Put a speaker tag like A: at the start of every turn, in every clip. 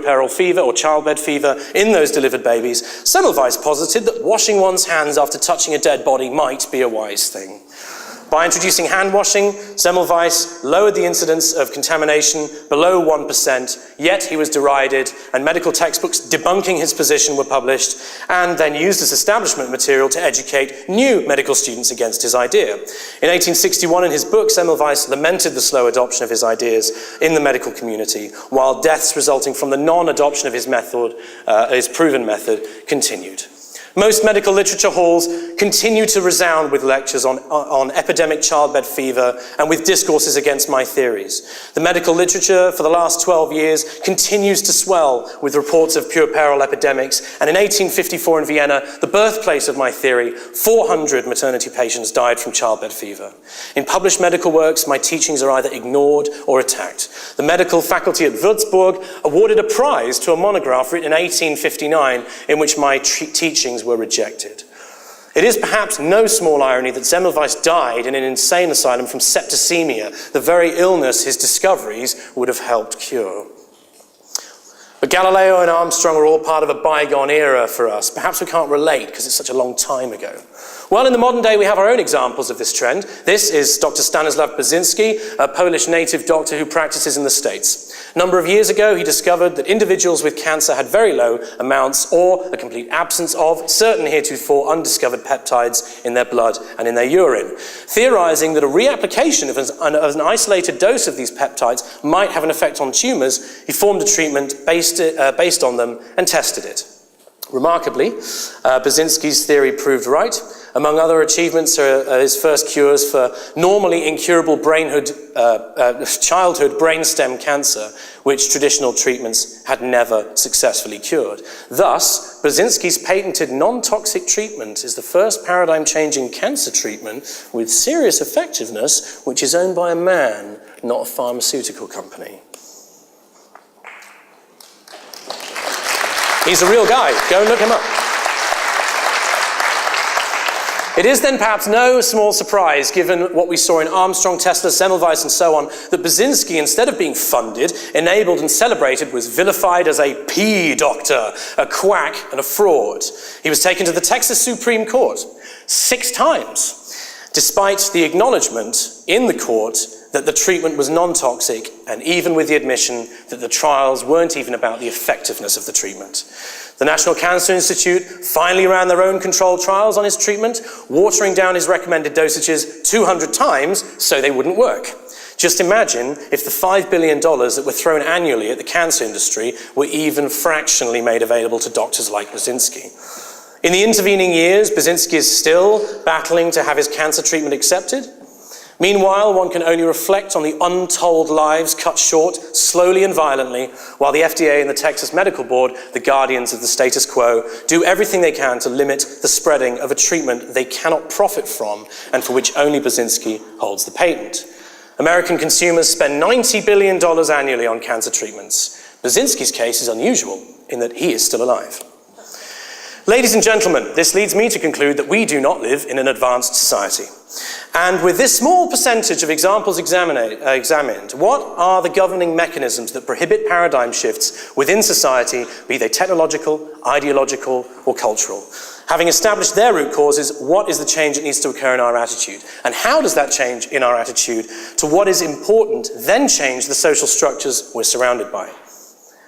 A: puerperal fever or childbed fever in those delivered babies, Semmelweis posited that washing one's hands after touching a dead body might be a wise thing. By introducing hand washing, Semmelweis lowered the incidence of contamination below 1%, yet he was derided, and medical textbooks debunking his position were published, and then used as establishment material to educate new medical students against his idea. In 1861, in his book, Semmelweis lamented the slow adoption of his ideas in the medical community, while deaths resulting from the non-adoption of his method, his proven method, continued. Most medical literature halls continue to resound with lectures on epidemic childbed fever and with discourses against my theories. The medical literature for the last 12 years continues to swell with reports of puerperal epidemics, and in 1854 in Vienna, the birthplace of my theory, 400 maternity patients died from childbed fever. In published medical works, my teachings are either ignored or attacked. The medical faculty at Würzburg awarded a prize to a monograph written in 1859 in which my teachings were rejected. It is perhaps no small irony that Semmelweis died in an insane asylum from septicemia, the very illness his discoveries would have helped cure. But Galileo and Armstrong are all part of a bygone era for us. Perhaps we can't relate because it's such a long time ago. Well, in the modern day, we have our own examples of this trend. This is Dr. Stanislaw Burzynski, a Polish native doctor who practices in the States. A number of years ago, he discovered that individuals with cancer had very low amounts or a complete absence of certain heretofore undiscovered peptides in their blood and in their urine. Theorizing that a reapplication of an isolated dose of these peptides might have an effect on tumors, he formed a treatment based on them and tested it. Remarkably, Burzynski's theory proved right. Among other achievements are his first cures for normally incurable childhood brainstem cancer, which traditional treatments had never successfully cured. Thus, Burzynski's patented non-toxic treatment is the first paradigm-changing cancer treatment with serious effectiveness, which is owned by a man, not a pharmaceutical company. He's a real guy. Go and look him up. It is then perhaps no small surprise, given what we saw in Armstrong, Tesla, Semmelweis, and so on, that Burzynski, instead of being funded, enabled, and celebrated, was vilified as a pea doctor, a quack, and a fraud. He was taken to the Texas Supreme Court 6 times, despite the acknowledgement in the court that the treatment was non-toxic, and even with the admission that the trials weren't even about the effectiveness of the treatment. The National Cancer Institute finally ran their own controlled trials on his treatment, watering down his recommended dosages 200 times so they wouldn't work. Just imagine if the $5 billion that were thrown annually at the cancer industry were even fractionally made available to doctors like Burzynski. In the intervening years, Burzynski is still battling to have his cancer treatment accepted. Meanwhile, one can only reflect on the untold lives cut short, slowly and violently, while the FDA and the Texas Medical Board, the guardians of the status quo, do everything they can to limit the spreading of a treatment they cannot profit from and for which only Burzynski holds the patent. American consumers spend $90 billion annually on cancer treatments. Burzynski's case is unusual in that he is still alive. Ladies and gentlemen, this leads me to conclude that we do not live in an advanced society. And with this small percentage of examples examined, what are the governing mechanisms that prohibit paradigm shifts within society, be they technological, ideological, or cultural? Having established their root causes, what is the change that needs to occur in our attitude? And how does that change in our attitude to what is important then change the social structures we're surrounded by?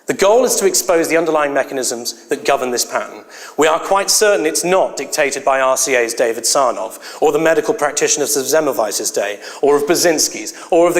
A: The goal is to expose the underlying mechanisms that govern this pattern. We are quite certain it's not dictated by RCA's David Sarnoff, or the medical practitioners of Semmelweis's day, or of Burzynski's, or of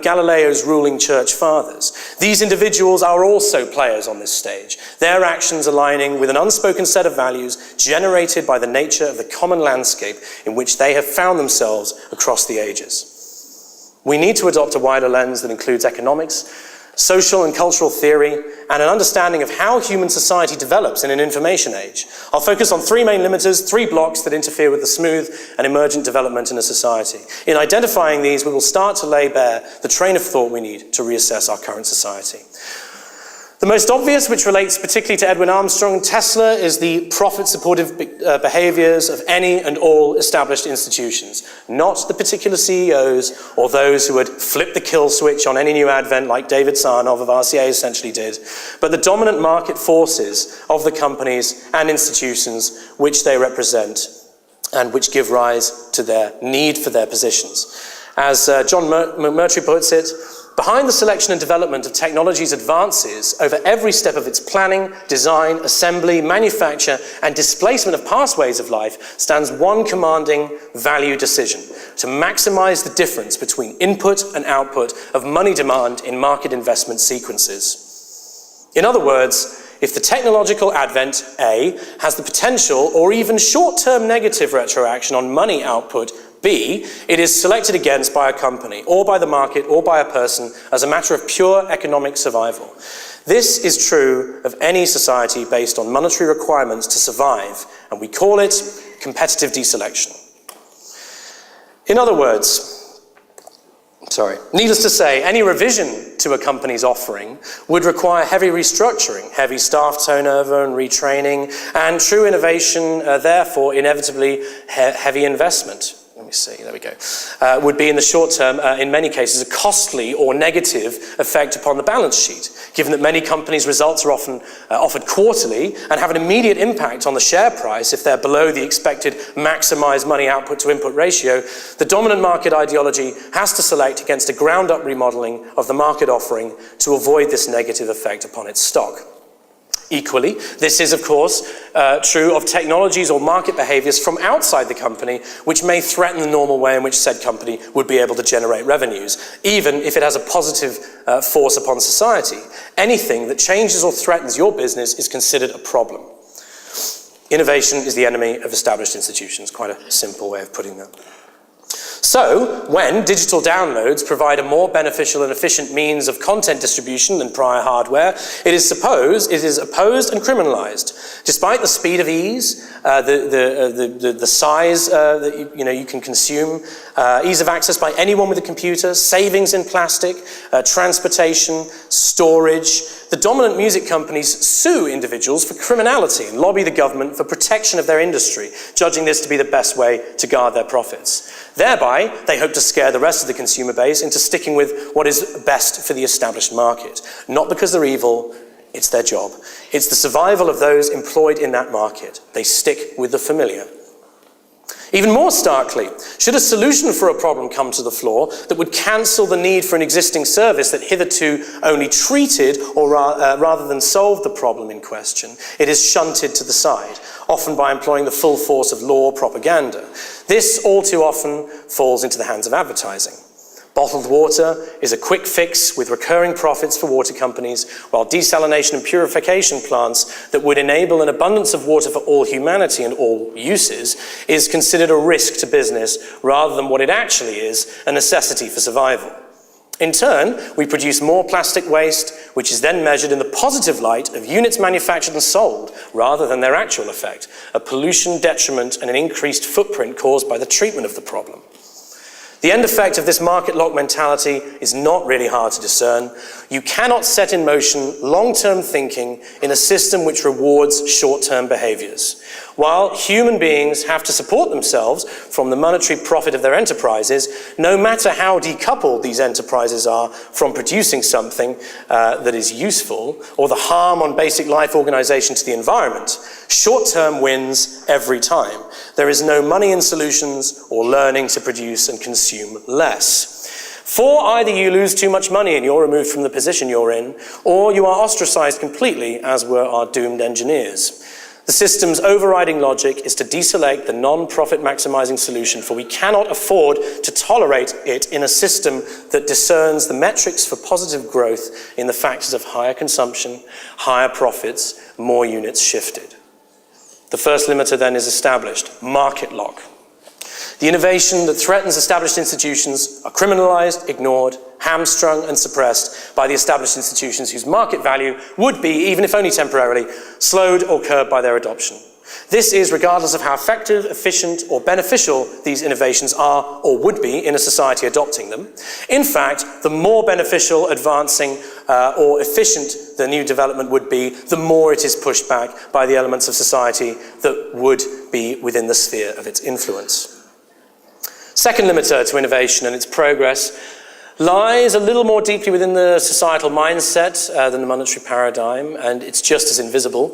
A: Galileo's ruling church fathers. These individuals are also players on this stage, their actions aligning with an unspoken set of values generated by the nature of the common landscape in which they have found themselves across the ages. We need to adopt a wider lens that includes economics, social and cultural theory, and an understanding of how human society develops in an information age. I'll focus on 3 main limiters, 3 blocks that interfere with the smooth and emergent development in a society. In identifying these, we will start to lay bare the train of thought we need to reassess our current society. The most obvious, which relates particularly to Edwin Armstrong and Tesla, is the profit-supportive behaviors of any and all established institutions, not the particular CEOs or those who would flip the kill switch on any new advent like David Sarnoff of RCA essentially did, but the dominant market forces of the companies and institutions which they represent and which give rise to their need for their positions. As John McMurtry puts it, behind the selection and development of technology's advances over every step of its planning, design, assembly, manufacture, and displacement of past ways of life stands one commanding value decision: to maximize the difference between input and output of money demand in market investment sequences. In other words, if the technological advent, A, has the potential or even short-term negative retroaction on money output, B, it is selected against by a company, or by the market, or by a person as a matter of pure economic survival. This is true of any society based on monetary requirements to survive, and we call it competitive deselection. In other words, needless to say, any revision to a company's offering would require heavy restructuring, heavy staff turnover and retraining, and true innovation, therefore, inevitably heavy investment. Let me see, there we go, would be in the short term, in many cases, a costly or negative effect upon the balance sheet, given that many companies' results are often offered quarterly and have an immediate impact on the share price if they're below the expected maximized money output to input ratio. The dominant market ideology has to select against a ground-up remodeling of the market offering to avoid this negative effect upon its stock. Equally, this is, of course, true of technologies or market behaviors from outside the company, which may threaten the normal way in which said company would be able to generate revenues, even if it has a positive force upon society. Anything that changes or threatens your business is considered a problem. Innovation is the enemy of established institutions. Quite a simple way of putting that. So, when digital downloads provide a more beneficial and efficient means of content distribution than prior hardware, it is opposed and criminalized. Despite the speed of ease, the size that you can consume, ease of access by anyone with a computer, savings in plastic, transportation, storage, the dominant music companies sue individuals for criminality and lobby the government for protection of their industry, judging this to be the best way to guard their profits. Thereby, they hope to scare the rest of the consumer base into sticking with what is best for the established market. Not because they're evil, it's their job. It's the survival of those employed in that market. They stick with the familiar. Even more starkly, should a solution for a problem come to the floor that would cancel the need for an existing service that hitherto only treated or rather than solved the problem in question, it is shunted to the side, often by employing the full force of law propaganda. This all too often falls into the hands of advertising. Bottled water is a quick fix with recurring profits for water companies, while desalination and purification plants that would enable an abundance of water for all humanity and all uses is considered a risk to business rather than what it actually is, a necessity for survival. In turn, we produce more plastic waste, which is then measured in the positive light of units manufactured and sold, rather than their actual effect, a pollution detriment and an increased footprint caused by the treatment of the problem. The end effect of this market-lock mentality is not really hard to discern. You cannot set in motion long-term thinking in a system which rewards short-term behaviors. While human beings have to support themselves from the monetary profit of their enterprises, no matter how decoupled these enterprises are from producing something that is useful, or the harm on basic life organization to the environment, short-term wins every time. There is no money in solutions or learning to produce and consume less. For either you lose too much money and you're removed from the position you're in, or you are ostracized completely, as were our doomed engineers. The system's overriding logic is to deselect the non-profit maximizing solution, for we cannot afford to tolerate it in a system that discerns the metrics for positive growth in the factors of higher consumption, higher profits, more units shifted. The first limiter then is established, market lock. The innovation that threatens established institutions are criminalized, ignored, hamstrung and suppressed by the established institutions whose market value would be, even if only temporarily, slowed or curbed by their adoption. This is regardless of how effective, efficient, or beneficial these innovations are or would be in a society adopting them. In fact, the more beneficial, advancing, or efficient the new development would be, the more it is pushed back by the elements of society that would be within the sphere of its influence. Second limiter to innovation and its progress lies a little more deeply within the societal mindset than the monetary paradigm, and it's just as invisible.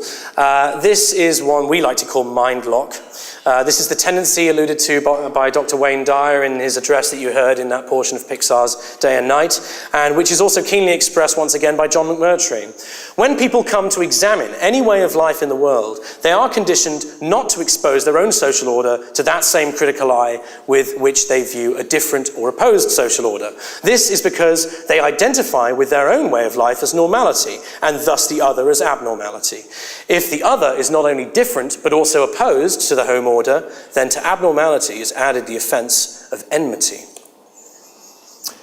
A: This is one we like to call mind lock. This is the tendency alluded to by Dr. Wayne Dyer in his address that you heard in that portion of Pixar's Day and Night, and which is also keenly expressed once again by John McMurtry. When people come to examine any way of life in the world, they are conditioned not to expose their own social order to that same critical eye with which they view a different or opposed social order. This is because they identify with their own way of life as normality, and thus the other as abnormality. If the other is not only different, but also opposed to the home order, then to abnormality is added the offence of enmity.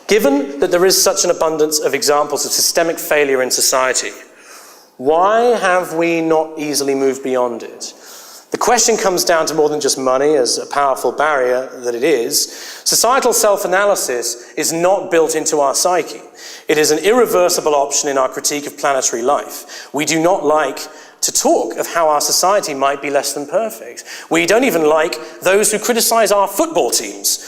A: Given that there is such an abundance of examples of systemic failure in society, why have we not easily moved beyond it? The question comes down to more than just money, as a powerful barrier that it is. Societal self-analysis is not built into our psyche. It is an irreversible option in our critique of planetary life. We do not like to talk of how our society might be less than perfect. We don't even like those who criticize our football teams.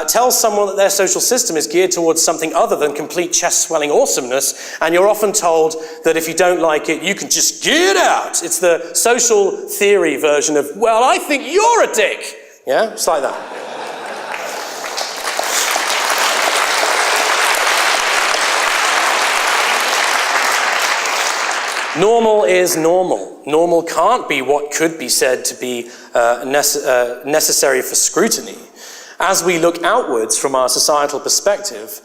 A: Tell someone that their social system is geared towards something other than complete chest-swelling awesomeness, and you're often told that if you don't like it, you can just get out. It's the social theory version of, well, I think you're a dick. Yeah, it's like that. Normal is normal. Normal can't be what could be said to be necessary for scrutiny. As we look outwards from our societal perspective,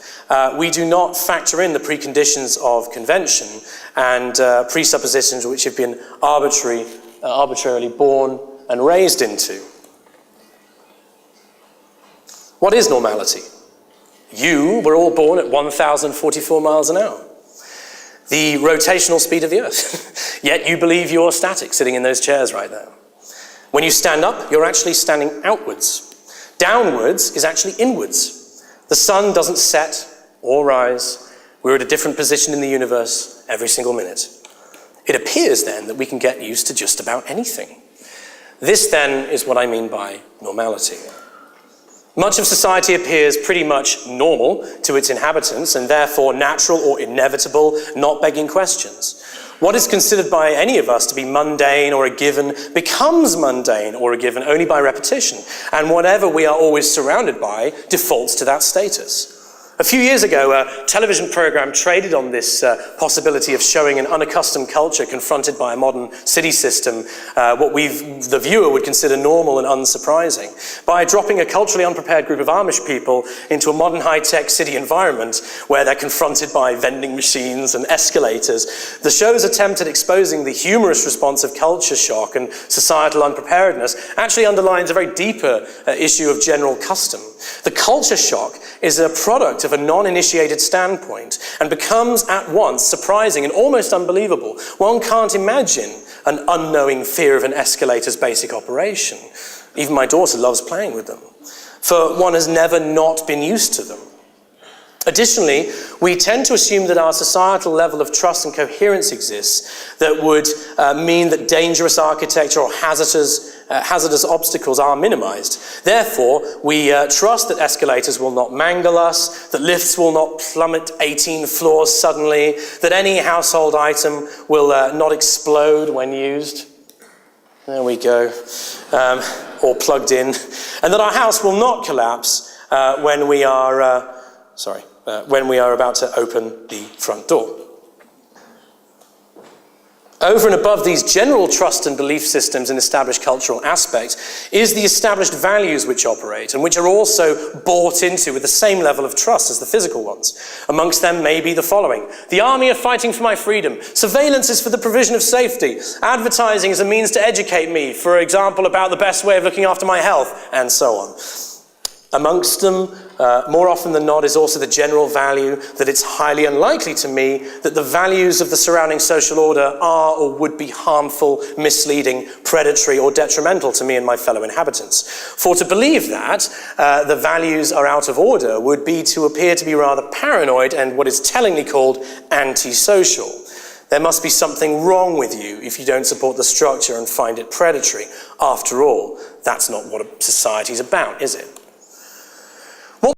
A: we do not factor in the preconditions of convention and presuppositions which have been arbitrarily born and raised into. What is normality? You were all born at 1,044 miles an hour. The rotational speed of the Earth. Yet you believe you're static, sitting in those chairs right now. When you stand up, you're actually standing outwards. Downwards is actually inwards. The sun doesn't set or rise. We're at a different position in the universe every single minute. It appears then that we can get used to just about anything. This then is what I mean by normality. Much of society appears pretty much normal to its inhabitants and therefore natural or inevitable, not begging questions. What is considered by any of us to be mundane or a given becomes mundane or a given only by repetition, and whatever we are always surrounded by defaults to that status. A few years ago, a television program traded on this possibility of showing an unaccustomed culture confronted by a modern city system, what the viewer would consider normal and unsurprising. By dropping a culturally unprepared group of Amish people into a modern high-tech city environment where they're confronted by vending machines and escalators, the show's attempt at exposing the humorous response of culture shock and societal unpreparedness actually underlines a very deeper issue of general custom. The culture shock is a product of a non-initiated standpoint and becomes at once surprising and almost unbelievable. One can't imagine an unknowing fear of an escalator's basic operation. Even my daughter loves playing with them, for one has never not been used to them. Additionally, we tend to assume that our societal level of trust and coherence exists that would mean that dangerous architecture or hazardous obstacles are minimized. Therefore, we trust that escalators will not mangle us, that lifts will not plummet 18 floors suddenly, that any household item will not explode when used. There we go. Or plugged in. And that our house will not collapse when we are about to open the front door. Over and above these general trust and belief systems in established cultural aspects is the established values which operate and which are also bought into with the same level of trust as the physical ones. Amongst them may be the following: the army are fighting for my freedom, surveillance is for the provision of safety, advertising is a means to educate me, for example, about the best way of looking after my health, and so on. Amongst them, more often than not, is also the general value that it's highly unlikely to me that the values of the surrounding social order are or would be harmful, misleading, predatory, or detrimental to me and my fellow inhabitants. For to believe that the values are out of order would be to appear to be rather paranoid and what is tellingly called antisocial. There must be something wrong with you if you don't support the structure and find it predatory. After all, that's not what a society's about, is it?